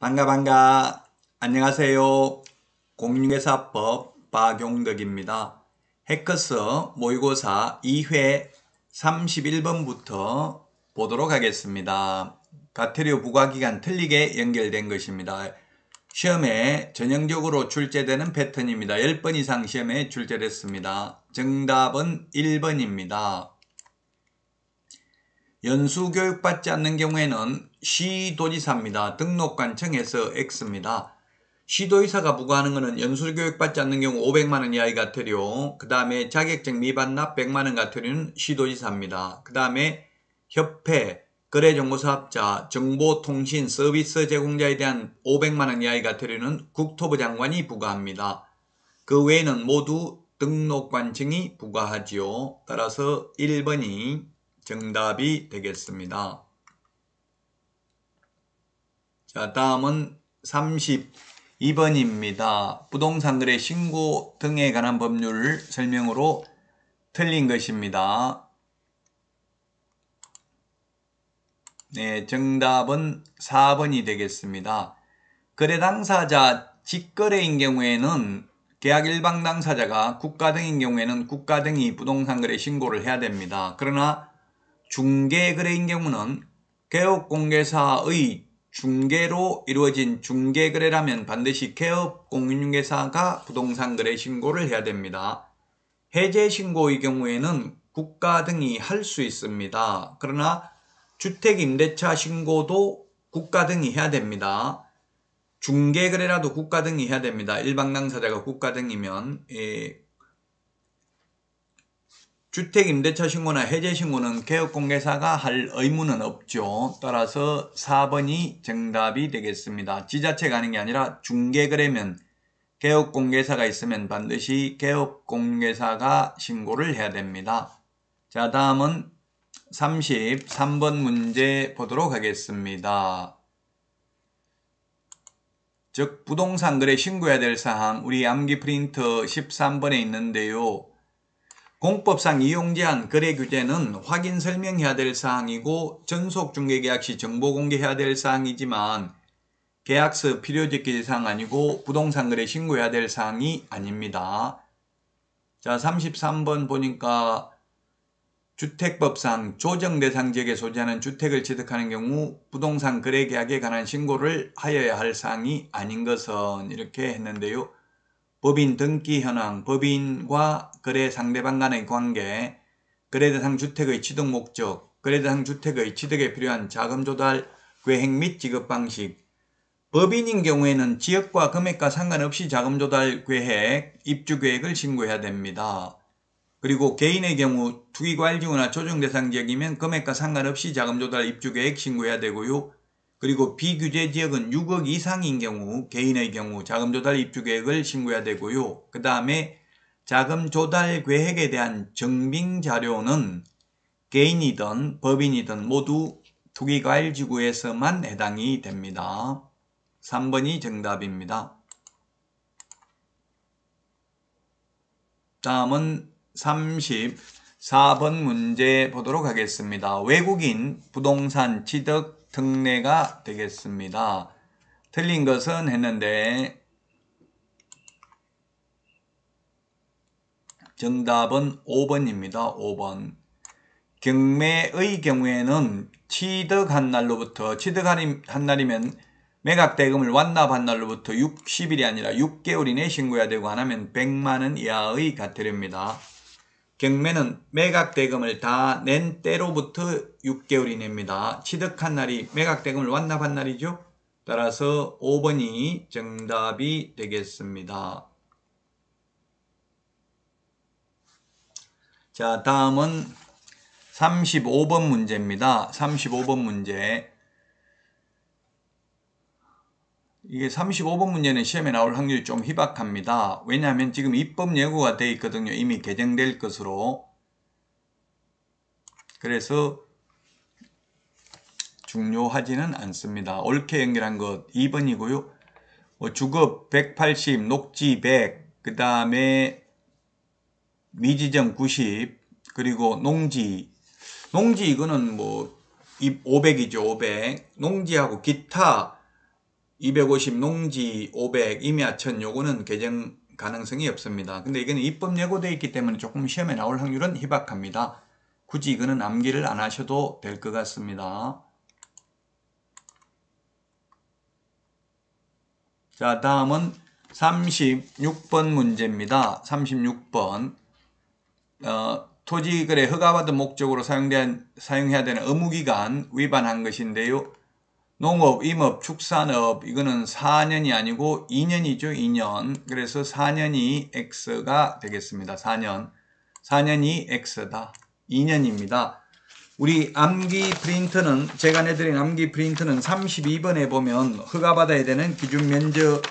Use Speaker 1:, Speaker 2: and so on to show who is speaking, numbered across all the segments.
Speaker 1: 반가. 안녕하세요. 공인중개사법 박용덕입니다. 해커스 모의고사 2회 31번부터 보도록 하겠습니다. 가태료 부과기간 틀리게 연결된 것입니다. 시험에 전형적으로 출제되는 패턴입니다. 10번 이상 시험에 출제됐습니다. 정답은 1번입니다. 연수교육받지 않는 경우에는 시도지사입니다. 등록관청에서 X입니다. 시도지사가 부과하는 것은 연수교육받지 않는 경우 500만원 이하의 가태료, 그 다음에 자격증 미반납 100만원 가태료는 시도지사입니다. 그 다음에 협회, 거래정보사업자, 정보통신 서비스 제공자에 대한 500만원 이하의 가태료는 국토부 장관이 부과합니다. 그 외에는 모두 등록관청이 부과하지요. 따라서 1번이 정답이 되겠습니다. 자, 다음은 32번입니다. 부동산 거래 신고 등에 관한 법률 설명으로 틀린 것입니다. 네, 정답은 4번이 되겠습니다. 거래 당사자 직거래인 경우에는 계약 일방 당사자가 국가 등인 경우에는 국가 등이 부동산 거래 신고를 해야 됩니다. 그러나 중개거래인 경우는 개업공개사의 중개로 이루어진 중개거래라면 반드시 개업공인중개사가 부동산 거래 신고를 해야 됩니다. 해제신고의 경우에는 국가 등이 할 수 있습니다. 그러나 주택임대차 신고도 국가 등이 해야 됩니다. 중개거래라도 국가 등이 해야 됩니다. 일방당사자가 국가 등이면 주택임대차 신고나 해제신고는 개업공개사가 할 의무는 없죠. 따라서 4번이 정답이 되겠습니다. 지자체가 하는 게 아니라 중개거래면 개업공개사가 있으면 반드시 개업공개사가 신고를 해야 됩니다. 자, 다음은 33번 문제 보도록 하겠습니다. 즉 부동산 거래 신고해야 될 사항 우리 암기 프린트 13번에 있는데요. 공법상 이용제한 거래 규제는 확인 설명해야 될 사항이고 전속중개계약 시 정보 공개해야 될 사항이지만 계약서 필요적기 사항 아니고 부동산 거래 신고해야 될 사항이 아닙니다. 자, 33번 보니까 주택법상 조정대상 지역에 소지하는 주택을 취득하는 경우 부동산 거래 계약에 관한 신고를 하여야 할 사항이 아닌 것은 이렇게 했는데요. 법인 등기 현황, 법인과 거래 상대방 간의 관계, 거래대상 주택의 취득 목적, 거래대상 주택의 취득에 필요한 자금 조달, 계획 및 지급 방식. 법인인 경우에는 지역과 금액과 상관없이 자금 조달 계획, 입주 계획을 신고해야 됩니다. 그리고 개인의 경우 투기과열지구나 조정대상 지역이면 금액과 상관없이 자금 조달 입주 계획 신고해야 되고요. 그리고 비규제 지역은 6억 이상인 경우 개인의 경우 자금 조달 입주 계획을 신고해야 되고요. 그 다음에 자금 조달 계획에 대한 증빙 자료는 개인이든 법인이든 모두 투기과열지구에서만 해당이 됩니다. 3번이 정답입니다. 다음은 34번 문제 보도록 하겠습니다. 외국인 부동산 취득 특례가 되겠습니다. 틀린 것은 했는데 정답은 5번입니다. 5번. 경매의 경우에는 취득한 날로부터 취득한 날이면 매각대금을 완납한 날로부터 60일이 아니라 6개월 이내에 신고해야 되고 안 하면 100만원 이하의 가태료입니다. 경매는 매각대금을 다 낸 때로부터 6개월 이내입니다. 취득한 날이 매각대금을 완납한 날이죠. 따라서 5번이 정답이 되겠습니다. 자, 다음은 35번 문제입니다. 35번 문제. 이게 35번 문제는 시험에 나올 확률이 좀 희박합니다. 왜냐하면 지금 입법 예고가 되어 있거든요. 이미 개정될 것으로. 그래서 중요하지는 않습니다. 옳게 연결한 것 2번이고요. 주급 180, 녹지 100, 그 다음에 미지정 90, 그리고 농지 이거는 500이죠. 500. 농지하고 기타 250 농지 500 임야천 요거는 개정 가능성이 없습니다. 근데 이거는 입법 예고되어 있기 때문에 조금 시험에 나올 확률은 희박합니다. 굳이 이거는 암기를 안 하셔도 될 것 같습니다. 자, 다음은 36번 문제입니다. 36번. 토지거래 허가받은 목적으로 사용해야 되는 의무기간 위반한 것인데요. 농업, 임업, 축산업 이거는 4년이 아니고 2년이죠. 2년. 그래서 4년이 X가 되겠습니다. 4년이 X다. 2년입니다. 우리 암기 프린터는 제가 내드린 암기 프린터는 32번에 보면 허가받아야 되는 기준 면적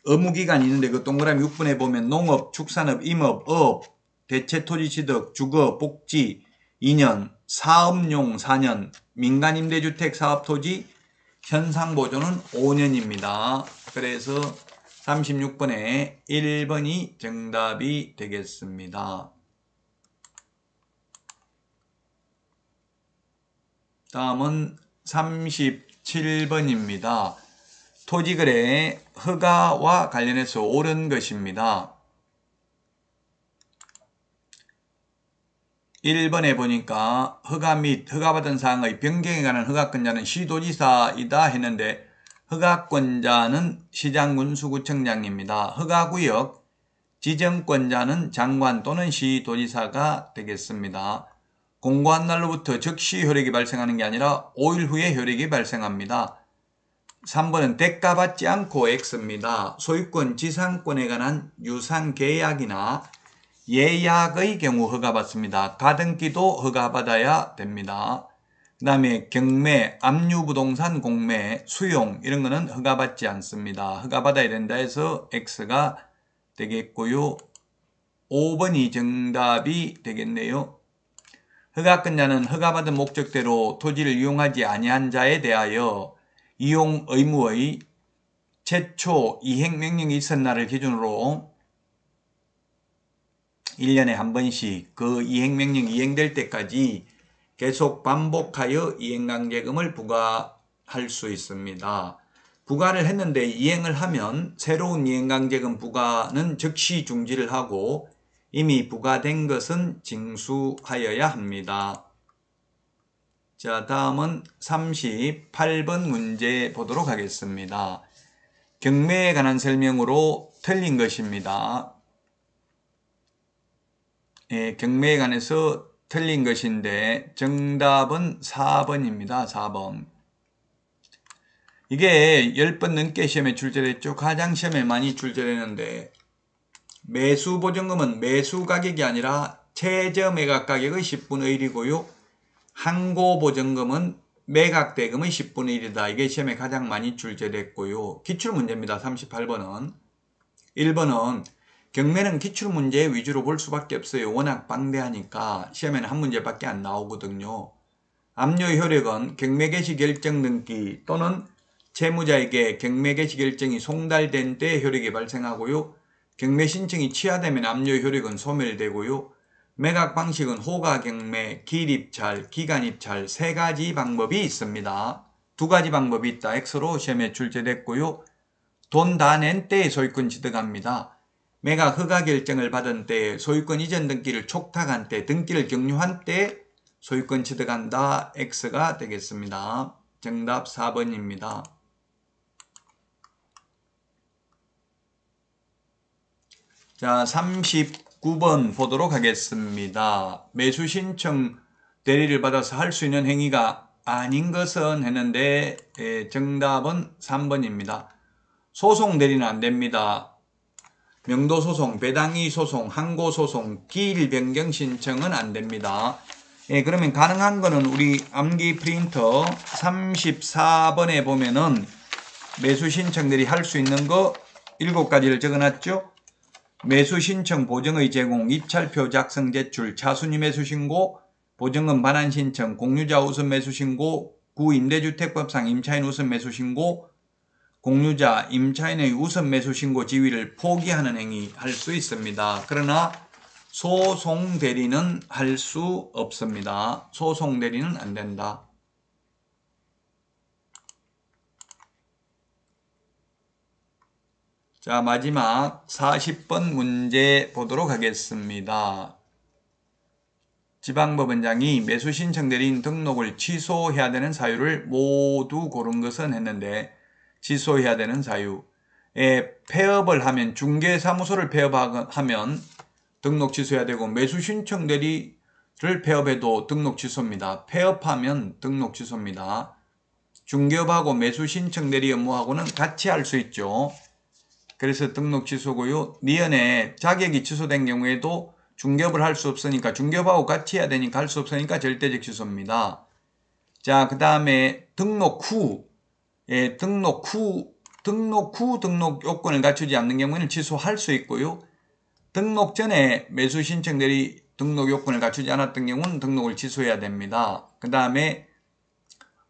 Speaker 1: 의무기간이 있는데 그 동그라미 6번에 보면 농업, 축산업, 임업, 업, 대체 토지 취득, 주거, 복지 2년, 사업용 4년, 민간임대주택 사업토지 현상보존은 5년입니다. 그래서 36번에 1번이 정답이 되겠습니다. 다음은 37번입니다. 토지거래 허가와 관련해서 옳은 것입니다. 1번에 보니까 허가 및 허가받은 사항의 변경에 관한 허가권자는 시도지사이다 했는데 허가권자는 시장군수구청장입니다. 허가구역 지정권자는 장관 또는 시도지사가 되겠습니다. 공고한 날로부터 즉시 효력이 발생하는 게 아니라 5일 후에 효력이 발생합니다. 3번은 대가받지 않고 X입니다. 소유권, 지상권에 관한 유상계약이나 예약의 경우 허가받습니다. 가등기도 허가받아야 됩니다. 그 다음에 경매, 압류부동산 공매, 수용 이런 거는 허가받지 않습니다. 허가받아야 된다 해서 X가 되겠고요. 5번이 정답이 되겠네요. 허가권자는 허가받은 목적대로 토지를 이용하지 아니한 자에 대하여 이용 의무의 최초 이행명령이 있은 날을 기준으로 1년에 한 번씩 그 이행명령이 이행될 때까지 계속 반복하여 이행강제금을 부과할 수 있습니다. 부과를 했는데 이행을 하면 새로운 이행강제금 부과는 즉시 중지를 하고 이미 부과된 것은 징수하여야 합니다. 자, 다음은 38번 문제 보도록 하겠습니다. 경매에 관한 설명으로 틀린 것입니다. 경매에 관해서 틀린 것인데 정답은 4번입니다. 4번. 이게 10번 넘게 시험에 출제됐죠. 가장시험에 많이 출제되는데 매수보증금은 매수가격이 아니라 최저매각가격의 10분의 1이고요. 항고보증금은 매각대금의 10분의 1이다. 이게 시험에 가장 많이 출제됐고요. 기출문제입니다. 38번은. 1번은 경매는 기출문제 위주로 볼 수밖에 없어요. 워낙 방대하니까 시험에는 한 문제밖에 안 나오거든요. 압류 효력은 경매 개시 결정 등기 또는 채무자에게 경매 개시 결정이 송달된 때 효력이 발생하고요. 경매 신청이 취하되면 압류 효력은 소멸되고요. 매각 방식은 호가 경매, 기입찰, 기간입찰 3가지 방법이 있습니다. 2가지 방법이 있다. X로 시험에 출제됐고요. 돈 다 낸 때에 소유권 취득합니다. 매각 허가 결정을 받은 때, 소유권 이전 등기를 촉탁한 때, 등기를 격려한 때 소유권 취득한다. X가 되겠습니다. 정답 4번입니다. 자, 39번 보도록 하겠습니다. 매수 신청 대리를 받아서 할 수 있는 행위가 아닌 것은 했는데 정답은 3번입니다. 소송 대리는 안 됩니다. 명도소송, 배당이소송, 항고소송, 기일 변경 신청은 안 됩니다. 그러면 가능한 거는 우리 암기 프린터 34번에 보면은 매수 신청들이 할 수 있는 거 7가지를 적어놨죠. 매수 신청 보증의 제공, 입찰표 작성 제출, 차순위 매수 신고, 보증금 반환 신청, 공유자 우선 매수 신고, 구임대주택법상 임차인 우선 매수 신고, 공유자, 임차인의 우선 매수 신고 지위를 포기하는 행위 할 수 있습니다. 그러나 소송 대리는 할 수 없습니다. 소송 대리는 안 된다. 자, 마지막 40번 문제 보도록 하겠습니다. 지방법원장이 매수 신청 대리인 등록을 취소해야 되는 사유를 모두 고른 것은 했는데, 취소해야 되는 사유. 폐업을 하면, 중개사무소를 폐업하면 등록 취소해야 되고, 매수 신청 대리를 폐업해도 등록 취소입니다. 폐업하면 등록 취소입니다. 중개업하고 매수 신청 대리 업무하고는 같이 할 수 있죠. 그래서 등록 취소고요. 니은에 자격이 취소된 경우에도 중개업을 할 수 없으니까, 중개업하고 같이 해야 되니까 할 수 없으니까 절대적 취소입니다. 자, 그 다음에 등록 후 등록 요건을 갖추지 않는 경우에는 취소할 수 있고요. 등록 전에 매수 신청 대리 등록 요건을 갖추지 않았던 경우는 등록을 취소해야 됩니다. 그 다음에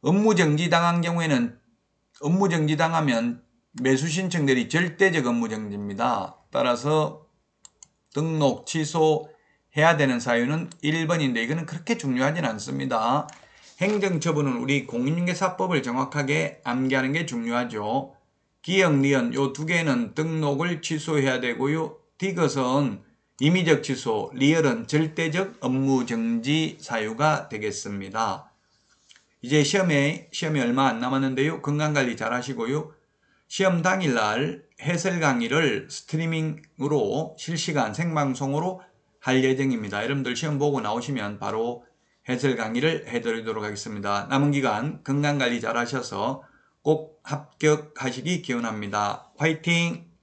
Speaker 1: 업무 정지당한 경우에는, 업무 정지당하면 매수 신청 대리 절대적 업무 정지입니다. 따라서 등록 취소해야 되는 사유는 1번인데 이거는 그렇게 중요하진 않습니다. 행정처분은 우리 공인중개사법을 정확하게 암기하는 게 중요하죠. 기역, 니은 요 두 개는 등록을 취소해야 되고요. 디귿은 임의적 취소, 리얼은 절대적 업무 정지 사유가 되겠습니다. 이제 시험이 얼마 안 남았는데요. 건강관리 잘 하시고요. 시험 당일날 해설 강의를 스트리밍으로 실시간 생방송으로 할 예정입니다. 여러분들 시험 보고 나오시면 바로 해설 강의를 해드리도록 하겠습니다. 남은 기간 건강관리 잘 하셔서 꼭 합격하시기 기원합니다. 화이팅!